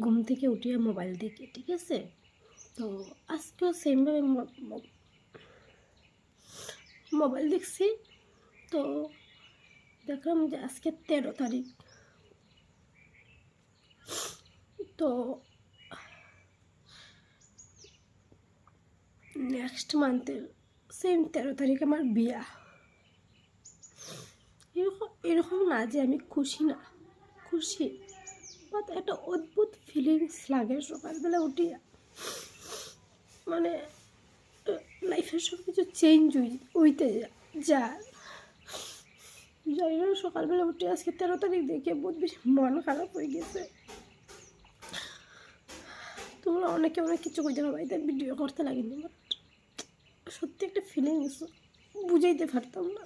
ঘুম থেকে উঠিয়ে মোবাইল দেখি, ঠিক আছে। তো আজকেও সেমভাবে মোবাইল দেখছি। তো দেখলাম যে আজকে 13 তারিখ। তো নেক্সট মান্থের সেম 13 তারিখ আমার বিয়া। এরকম না যে আমি খুশি না, খুশি, বাট একটা অদ্ভুত ফিলিংস লাগে সকালবেলা উঠিয়া। মানে লাইফের সব কিছু চেঞ্জ হইতে যায়। যাই হোক, সকালবেলা উঠে আজকে 13 তারিখ দেখে বহুত বেশি মন খারাপ হয়ে গেছে। তোমরা অনেকে অনেক কিছু কইতে পারবা, এটা ভিডিও করতে লাগেনি, বাট সত্যি একটা ফিলিংস বুঝাইতে পারতাম না।